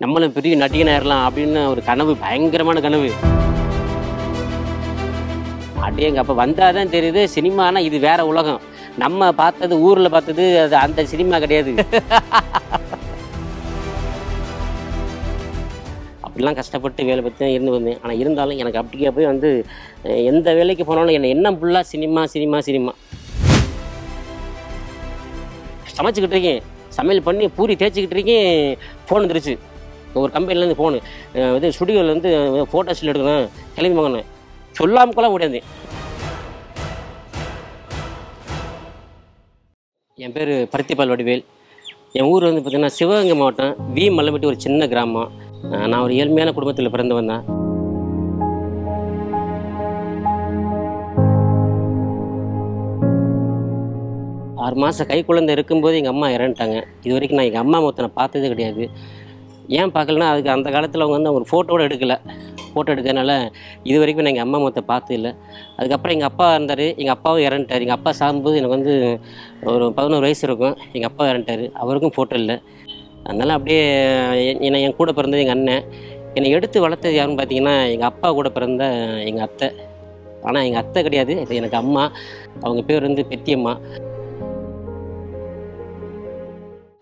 நம்மளும் பெரிய நடிகனாயிரலாம் அப்படின்னு ஒரு கனவு, பயங்கரமான கனவு. அப்படியே எங்கள் அப்போ வந்தால் தான் தெரியுது சினிமானா இது வேற உலகம். நம்ம பார்த்தது ஊரில் பார்த்தது அது அந்த சினிமா கிடையாது. அப்படிலாம் கஷ்டப்பட்டு வேலை பற்றி தான் இருந்து வந்தேன். ஆனால் இருந்தாலும் எனக்கு அப்படியே போய் வந்து எந்த வேலைக்கு போனாலும் என்னை என்ன ஃபுல்லாக சினிமா சினிமா சினிமா. சமைச்சிக்கிட்டு இருக்கேன், சமையல் பண்ணி பூரி தேய்ச்சிக்கிட்டு இருக்கேன், ஃபோன் வந்துருச்சு. ஒரு கம்பெனிலேருந்து ஃபோனு, இது ஸ்டுடியோலேருந்து ஃபோட்டோ ஸ்டில் எடுக்கணும், கிளம்பி வாங்கினேன். சொல்லாமக்கெல்லாம் ஓடியாந்தேன். என் பேர் பருத்திப்பால் வடிவேல். என் ஊர் வந்து பார்த்திங்கன்னா சிவகங்கை மாவட்டம் வி மல்லம்பட்டி, ஒரு சின்ன கிராமம். நான் ஒரு ஏழ்மையான குடும்பத்தில் பிறந்து வந்தேன். ஆறு மாதம் கை குழந்தை இருக்கும்போது எங்கள் அம்மா இறந்துட்டாங்க. இது வரைக்கும் நான் எங்கள் அம்மா முகத்தை நான் பார்த்ததே கிடையாது. ஏன் பார்க்கலன்னா, அதுக்கு அந்த காலத்தில் அவங்க வந்து ஒரு ஃபோட்டோவோடு எடுக்கலை. ஃபோட்டோ எடுக்கிறதுனால இது வரைக்கும் நான் எங்கள் அம்மா முகத்தை பார்த்து இல்லை. அதுக்கப்புறம் எங்கள் அப்பா இருந்தார், எங்கள் அப்பாவும் இறந்துட்டார். எங்கள் அப்பா சாகும்போது எனக்கு வந்து ஒரு 11 வயசு இருக்கும். எங்கள் அப்பா இறந்துட்டார், அவருக்கும் ஃபோட்டோ இல்லை. அதனால் அப்படியே என் கூட பிறந்தது எங்கள் அண்ணன். என்னை எடுத்து வளர்த்தது யாருன்னு பார்த்தீங்கன்னா எங்கள் அப்பா கூட பிறந்த எங்கள் அத்தை. ஆனால் எங்கள் அத்தை கிடையாது, இது எனக்கு அம்மா. அவங்க பேர் வந்து பெத்தியம்மா.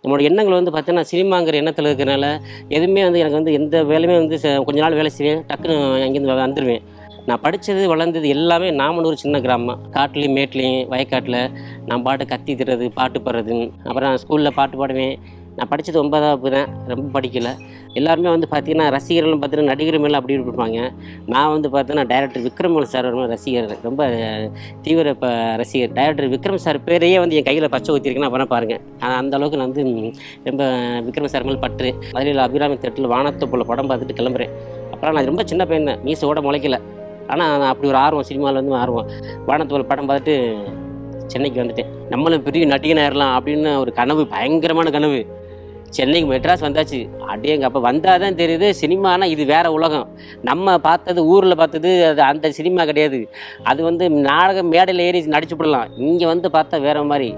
நம்மளோட எண்ணங்கள் வந்து பார்த்தீங்கன்னா சினிமாங்கிற எண்ணத்தில் இருக்கிறனால எதுவுமே வந்து எனக்கு வந்து எந்த வேலையுமே வந்து கொஞ்ச நாள் வேலை செய்வேன், டக்குன்னு அங்கேருந்து வந்துடுவேன். நான் படித்தது வளர்ந்தது எல்லாமே நாமனூர் சின்ன கிராமம். காட்டுலேயும் மேட்லேயும் வயக்காட்டில் நான் பாட்டு கத்தி தர்றது, பாட்டு பாடுறது. அப்புறம் நான் ஸ்கூலில் பாட்டு பாடுவேன். நான் படித்தது 9வது தான், ரொம்ப படிக்கலை. எல்லாருமே வந்து பார்த்தீங்கன்னா ரசிகர்கள்னு பார்த்தீங்கன்னா நடிகர் மேலே அப்படி இருப்பாங்க. நான் வந்து பார்த்தீங்கன்னா டைரக்டர் விக்ரம் சார் ரசிகர், ரொம்ப தீவிர ரசிகர். டைரக்டர் விக்ரம் சார் பேரையே வந்து என் கையில் பச்சை ஊற்றிருக்கேன்னு அப்புறம் பாருங்கள். அந்த அளவுக்கு நான் வந்து ரொம்ப விக்ரம் சார் மேலே பற்று. அதில் அபிராமி தேட்டரில் வானத்தை போல படம் பார்த்துட்டு கிளம்புறேன். அப்புறம் நான் ரொம்ப சின்ன பையன் தான், மீசோட முளைக்கல. ஆனால் நான் அப்படி ஒரு ஆர்வம், சினிமாவில் வந்து ஆர்வம். வானத்தை போல படம் பார்த்துட்டு சென்னைக்கு வந்துட்டேன். நம்மளும் பெரிய நடிகனாயிரலாம் அப்படின்னு ஒரு கனவு, பயங்கரமான கனவு. சென்னைக்கு மெட்ராஸ் வந்தாச்சு. அப்படியே எங்கள் அப்போ வந்தால் தான் தெரியுது சினிமானா இது வேற உலகம். நம்ம பார்த்தது ஊரில் பார்த்தது அது அந்த சினிமா கிடையாது. அது வந்து நாடகம் மேடையில் ஏறி நடிச்சு விடலாம். இங்கே வந்து பார்த்தா வேற மாதிரி.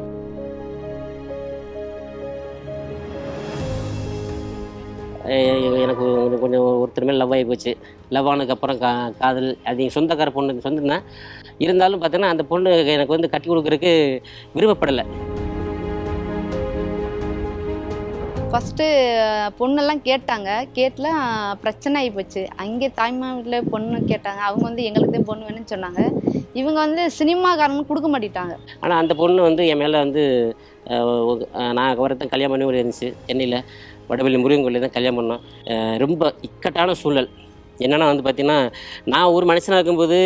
எனக்கு கொஞ்சம் ஒருத்தர் மேலே லவ் ஆகி போச்சு. லவ் ஆனதுக்கப்புறம் காதல். அது எங்கள் சொந்தக்கார பொண்ணு, சொந்தம் தான். இருந்தாலும் பார்த்தீங்கன்னா அந்த பொண்ணு எனக்கு வந்து கட்டி கொடுக்குறதுக்கு விருப்பப்படலை. ஃபஸ்ட்டு பொண்ணெல்லாம் கேட்டாங்க, கேட்டலாம் பிரச்சனை ஆகி போச்சு. அங்கே தாய்மா வீட்டில் பொண்ணு கேட்டாங்க, அவங்க வந்து எங்களுக்கு தான் பொண்ணு வேணும்னு சொன்னாங்க. இவங்க வந்து சினிமாக்காரங்க கொடுக்க மாட்டேட்டாங்க. ஆனால் அந்த பொண்ணு வந்து என் மேலே வந்து நான் ஒருத்தன் கல்யாணம் பண்ணி ஒரு இருந்துச்சு சென்னையில், வடபள்ளி முருகன் கோயிலில் தான் கல்யாணம் பண்ணோம். ரொம்ப இக்கட்டான சூழல். என்னென்னா வந்து பார்த்திங்கன்னா, நான் ஒரு மனுஷனாக இருக்கும்போது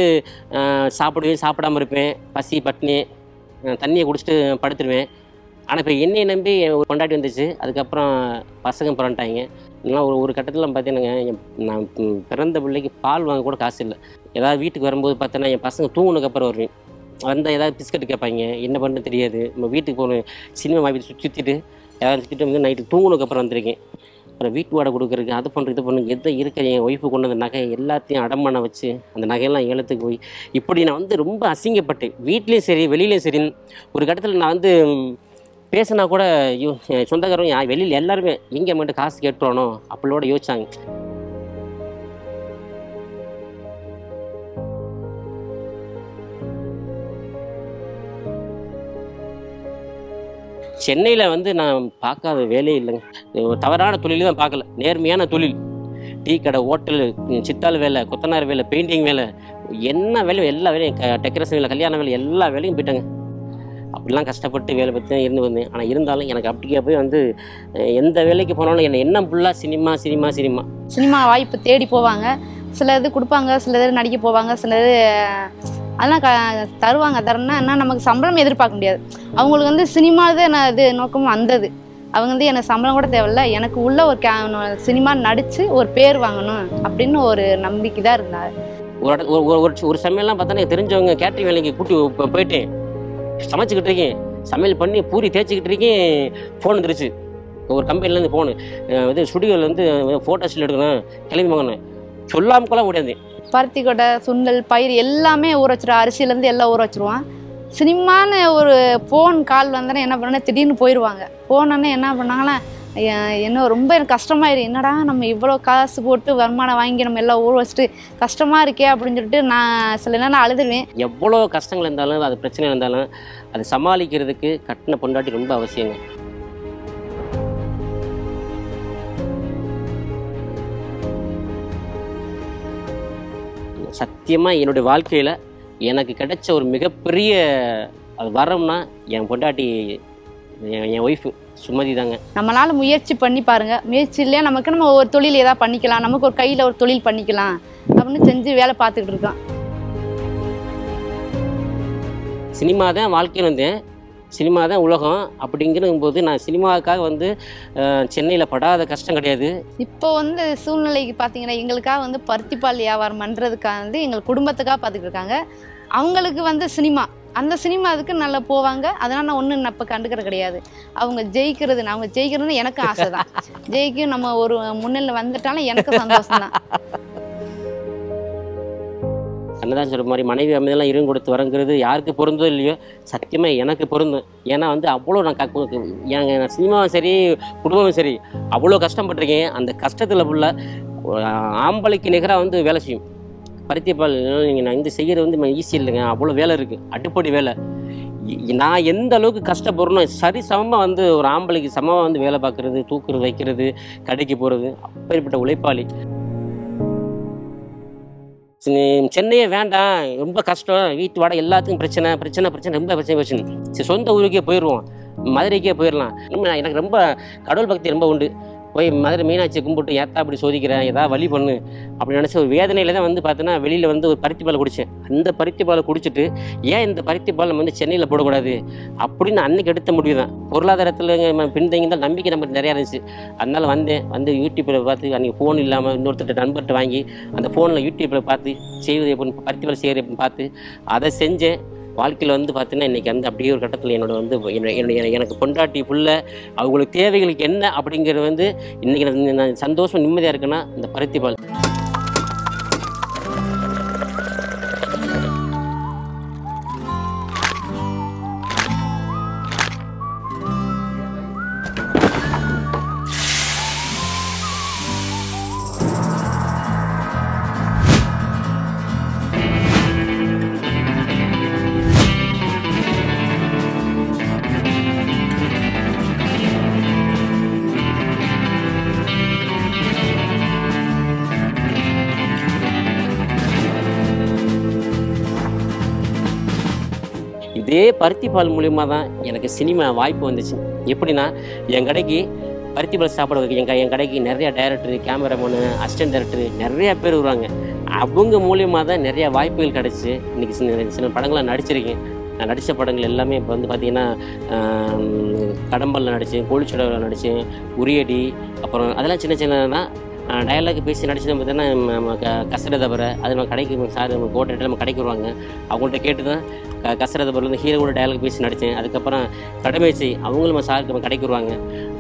சாப்பிடுவேன், சாப்பிடாமல் இருப்பேன், பசி பட்டினி, தண்ணியை குடிச்சிட்டு படுத்துருவேன். ஆனால் இப்போ என்னையை நம்பி ஒரு கொண்டாட்டி வந்துச்சு. அதுக்கப்புறம் பசங்க பிறந்துட்டாங்க. இல்லைனா ஒரு கட்டத்தில் பார்த்தீங்கன்னா நான் பிறந்த பிள்ளைக்கு பால் வாங்க கூட காசு இல்லை. ஏதாவது வீட்டுக்கு வரும்போது பார்த்தோன்னா என் பசங்க தூங்குனதுக்கப்புறம் வருவேன். வந்தால் ஏதாவது பிஸ்கட் கேட்பாங்க, என்ன பண்ணு தெரியாது. நம்ம வீட்டுக்கு போகணும், சினிமா வாங்கி சுற்றிட்டு ஏதாவது சுற்றிட்டு வந்து நைட்டு தூங்குனதுக்கப்புறம் வந்திருக்கேன். அப்புறம் வீட்டு வாடகை கொடுக்குறதுக்கு அது பண்ணுறது, இது பண்ணு எதை இருக்கிற என் ஒய்ஃபு கொண்டு வந்த நகை எல்லாத்தையும் அடமானம் வச்சு அந்த நகையெல்லாம் ஏலத்துக்கு போய் இப்படி நான் வந்து ரொம்ப அசிங்கப்பட்டேன். வீட்லேயும் சரி வெளியிலையும் சரி. ஒரு கட்டத்தில் நான் வந்து பேசினா கூட சொந்தக்காரங்க வெளியில் எல்லாருமே எங்கே மட்டும் காசு கேட்டுறோனோ அப்படியோட யோசிச்சாங்க. சென்னையில் வந்து நான் பார்க்காத வேலையே இல்லைங்க. தவறான தொழில் தான் பார்க்கல, நேர்மையான தொழில். டீ கடை, ஹோட்டலு, சித்தாள் வேலை, கொத்தனார் வேலை, பெயிண்டிங் வேலை, என்ன வேலையும் எல்லா வேலையும், டெக்கரேஷன் வேலை, கல்யாண வேலை, எல்லா வேலையும் போயிட்டாங்க. அப்படிலாம் கஷ்டப்பட்டு வேலை பற்றி தான் இருந்து வந்தேன். ஆனால் இருந்தாலும் எனக்கு அப்படியே போய் வந்து எந்த வேலைக்கு போனாலும் என்னை என்ன ஃபுல்லாக சினிமா சினிமா சினிமா சினிமா வாய்ப்பு தேடி போவாங்க. சில இது கொடுப்பாங்க, சில இது நடிக்க போவாங்க, சில இது அதெல்லாம் தருவாங்க. தரணும்னா என்ன, நமக்கு சம்பளம் எதிர்பார்க்க முடியாது. அவங்களுக்கு வந்து சினிமா தான் இது நோக்கமும் வந்தது. அவங்க வந்து எனக்கு சம்பளம் கூட தேவையில்ல, எனக்கு உள்ள ஒரு சினிமா நடித்து ஒரு பேர் வாங்கணும் அப்படின்னு ஒரு நம்பிக்கை தான் இருந்தார். ஒரு சமையல்லாம் பார்த்தா எனக்கு தெரிஞ்சவங்க கேட்டரிங் வேலைக்கு கூட்டி போயிட்டேன். சமைச்சிக்கிட்டு இருக்கேன், சமையல் பண்ணி பூரி தேய்ச்சிக்கிட்டு இருக்கேன், ஃபோன் வந்துருச்சு. ஒரு கம்பெனிலேருந்து ஃபோனு, இது ஸ்டுடியோலேருந்து ஃபோட்டோ ஸ்டில் எடுக்கணும், கிளம்பி வாங்கினேன். சொல்லாமக்கெல்லாம் ஓடியாந்தேன். பருத்தி கொட்டை, சுண்டல், பயிர் எல்லாமே ஊற வச்சிருவோம். அரிசியிலேருந்து எல்லாம் ஊற வச்சுருவான். சினிமான்னு ஒரு ஃபோன் கால் வந்தோன்னே என்ன பண்ணோன்னா திடீர்னு போயிடுவாங்க. போனோன்னே என்ன பண்ணாங்கன்னா என்ன ரொம்ப எனக்கு கஷ்டமாயிரு, என்னடா நம்ம இவ்வளோ காசு போட்டு வருமானம் வாங்கி நம்ம எல்லாம் ஊற வச்சுட்டு கஷ்டமாக இருக்கே அப்படின்னு சொல்லிட்டு நான் சில நேரம் அழுதுருவேன். எவ்வளோ கஷ்டங்கள் இருந்தாலும் அது பிரச்சனை இருந்தாலும் அதை சமாளிக்கிறதுக்கு கட்டின பொண்டாட்டி ரொம்ப அவசியங்க. சத்தியமாக என்னுடைய வாழ்க்கையில் எனக்கு கிடைச்ச ஒரு மிகப்பெரிய அது வரம்னா என் பொண்டாட்டி, என் ஒய்ஃபு சுமதி தாங்க. நம்மளால முயற்சி பண்ணி பாருங்க, முயற்சி இல்லையா நமக்கு நம்ம ஒரு தொழில் ஏதாவது பண்ணிக்கலாம், நமக்கு ஒரு கையில் ஒரு தொழில் பண்ணிக்கலாம் அப்படின்னு செஞ்சு வேலை பார்த்துக்கிட்டு இருக்கோம். சினிமா தான் வாழ்க்கையில் வந்தேன், சினிமா தான் உலகம் அப்படிங்கிறபோது நான் சினிமாவுக்காக சென்னையில் படாத கஷ்டம் கிடையாது. இப்போ சூழ்நிலைக்கு பார்த்தீங்கன்னா எங்களுக்காக பருத்திப்பால் வியாபாரம் பண்ணுறதுக்காக எங்கள் குடும்பத்துக்காக பார்த்துக்கிட்டு இருக்காங்க. அவங்களுக்கு சினிமா, அந்த சினிமா அதுக்கு நல்லா போவாங்க. அதனால் நான் ஒன்றும் இப்போ கண்டுக்கிற கிடையாது. அவங்க ஜெயிக்கிறது எனக்கு ஆசை தான். ஜெயிக்கும் நம்ம ஒரு முன்னிலை வந்துட்டாலும் எனக்கு சந்தோஷம் தான். அண்ணதான் சொல்கிற மாதிரி மனைவி அமைதியெல்லாம் இருந்து கொடுத்து வரங்கிறது யாருக்கு பொருந்தோ இல்லையோ சத்தியமாக எனக்கு பொருந்தும். ஏன்னா அவ்வளோ நான் சினிமாவும் சரி குடும்பமும் சரி அவ்வளோ கஷ்டப்பட்டிருக்கேன். அந்த கஷ்டத்தில் ஃபுல்லாக ஆம்பளைக்கு நிகராக வேலை செய்யும். பருத்திப்பால் நீங்கள் நான் செய்கிறது ஈஸி இல்லைங்க, அவ்வளோ வேலை இருக்குது, அடிப்படை வேலை. நான் எந்த அளவுக்கு கஷ்டப்படுறேனோ சரி சமமாக ஒரு ஆம்பளைக்கு சமமாக வேலை பார்க்குறது, தூக்குறது, வைக்கிறது, கடைக்கு போகிறது, அப்பேற்பட்ட உழைப்பாளி. சென்னையே வேண்டாம், ரொம்ப கஷ்டம், வீட்டு வாடகை எல்லாத்துக்கும் பிரச்சனை ரொம்ப பிரச்சனை. சரி சொந்த ஊருக்கே போயிடுவோம், மதுரைக்கே போயிடலாம். எனக்கு ரொம்ப கடவுள் பக்தி ரொம்ப உண்டு. போய் மதுரை மீனாட்சியை கும்பிட்டு ஏத்தா அப்படி சோதிக்கிறேன், ஏதாவது வழி பண்ணு அப்படின்னு நினச்ச ஒரு வேதனையில் தான் பார்த்தீங்கன்னா வெளியில் ஒரு பருத்திப்பால் குடித்தேன். அந்த பருத்திப்பாலை குடிச்சிட்டு ஏன் இந்த பருத்திப்பால் நம்ம சென்னையில் போடக்கூடாது அப்படின்னு அன்றைக்கி எடுத்த முடிவு தான். பொருளாதாரத்தில் பின்தங்கி தான் நம்பிக்கை நமக்கு நிறையா இருந்துச்சு. அதனால் வந்தேன் யூடியூப்பில் பார்த்து, அன்றைக்கி ஃபோன் இல்லாமல் இன்னொருத்தர் நண்பர்கிட்ட வாங்கி அந்த ஃபோனில் யூடியூப்பில் பார்த்து செய்வது எப்படி, பருத்திப்பால் செய்கிறது எப்படின்னு பார்த்து அதை செஞ்சேன். வாழ்க்கையில் பார்த்தீங்கன்னா இன்றைக்கி அப்படியே ஒரு கட்டத்தில் என்னோட எனக்கு பொண்டாட்டி புள்ள அவங்களுக்கு தேவைகளுக்கு என்ன அப்படிங்கிறது இன்றைக்கி நான் சந்தோஷம் நிம்மதியாக இருக்குன்னா இந்த பருத்திப்பால். இதே பருத்திப்பால் மூலிமா தான் எனக்கு சினிமா வாய்ப்பு வந்துச்சு. எப்படின்னா என் கடைக்கு பருத்திப்பால் சாப்பிட என் கடைக்கு நிறையா டைரக்டரு, கேமராமேனு, அசிஸ்டன்ட் டைரக்டரு நிறையா பேர் வருவாங்க. அவங்க மூலியமாக தான் நிறையா வாய்ப்புகள் கிடச்சி இன்றைக்கி சில படங்கள்லாம் நடிச்சிருக்கேன். நான் நடித்த படங்கள் எல்லாமே இப்போ பார்த்திங்கன்னா கடம்பலில் நடித்தேன், கோழிச்சோடாவில் நடித்தேன், உரியடி, அப்புறம் அதெல்லாம் சின்ன சின்னதான் டயலாக் பேசி நடிச்சது பார்த்தீங்கன்னா நம்ம கசர தவிர அது நம்ம கடைக்கு சார் நம்ம கோட்டை நம்ம கடைக்கு வருவாங்க. அவங்கள்ட்ட கேட்டு தான் கசர தவிர ஹீரோ கூட டயலாக் பேசி நடித்தேன். அதுக்கப்புறம் கடமைச்சி அவங்களும் நம்ம சாருக்கு நம்ம கடைக்கு வருவாங்க.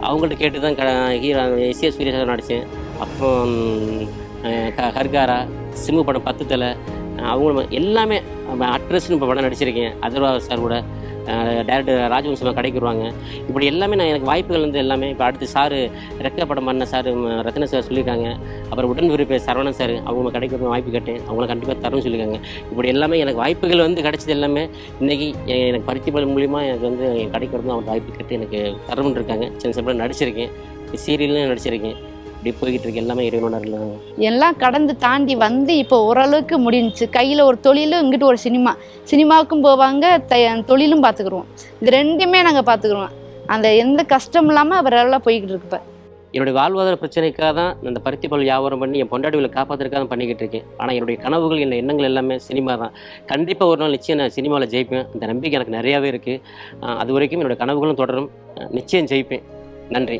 அவங்கள்ட்ட கேட்டு தான் ஹீரோ எஸ்ஏ சூர்யா சார் நடித்தேன். அப்புறம் ஹர்காரா, சிம்மு படம் 10 தலை, அவங்களும் எல்லாமே அட்ரஸ்னு இப்போ படம் நடிச்சிருக்கேன். அதர்வா சார் கூட டேரக்டர் ராஜவம்சமாக கடைக்கு வருவாங்க. இப்படி எல்லாமே எனக்கு வாய்ப்புகள் எல்லாமே இப்போ அடுத்து சார் ரெக்க படம் பண்ண சார் ரத்ன சார் சொல்லியிருக்காங்க. அப்புறம் உடன் விருப்ப சரவணன் சார் அவங்க கடைக்கு வாய்ப்பு கேட்டேன், அவங்கள கண்டிப்பாக தரும்னு சொல்லியிருக்காங்க. இப்படி எல்லாமே எனக்கு வாய்ப்புகள் கிடைச்சது எல்லாமே இன்றைக்கி எனக்கு பருத்திப்பால் மூலிமா எனக்கு என் கடைக்கு வந்து அவங்க வாய்ப்பு கேட்டு எனக்கு தரும்னு இருக்காங்க. சின்ன சின்ன நடிச்சிருக்கேன், சீரியல்லையும் நடிச்சிருக்கேன். இப்படி போய்கிட்டு இருக்கு எல்லாமே இறைவனோட எல்லாம் கடந்து தாண்டி இப்போ ஓரளவுக்கு முடிஞ்சிச்சு. கையில் ஒரு தொழிலும், இங்கிட்டு ஒரு சினிமாவுக்கும் போவாங்க, தொழிலும் பார்த்துக்குருவோம். இது ரெண்டுமே நாங்கள் பார்த்துக்குருவோம். அந்த எந்த கஷ்டம் இல்லாமல் அவரெல்லாம் போய்கிட்டு இருக்கு. என்னுடைய வாழ்வாதார பிரச்சனைக்காக தான் இந்த பருத்திப்பால் வியாபாரம் பண்ணி என் பொண்டாட்டிகளை காப்பாற்றுறதுக்காக தான் பண்ணிக்கிட்டு இருக்கேன். ஆனால் என்னுடைய கனவுகள், என் எண்ணங்கள் எல்லாமே சினிமா தான். கண்டிப்பாக ஒரு நாள் நிச்சயம் நான் சினிமாவில் ஜெயிப்பேன். அந்த நம்பிக்கை எனக்கு நிறையாவே இருக்குது. அது வரைக்கும் என்னுடைய கனவுகளும் தொடரும். நிச்சயம் ஜெயிப்பேன். நன்றி.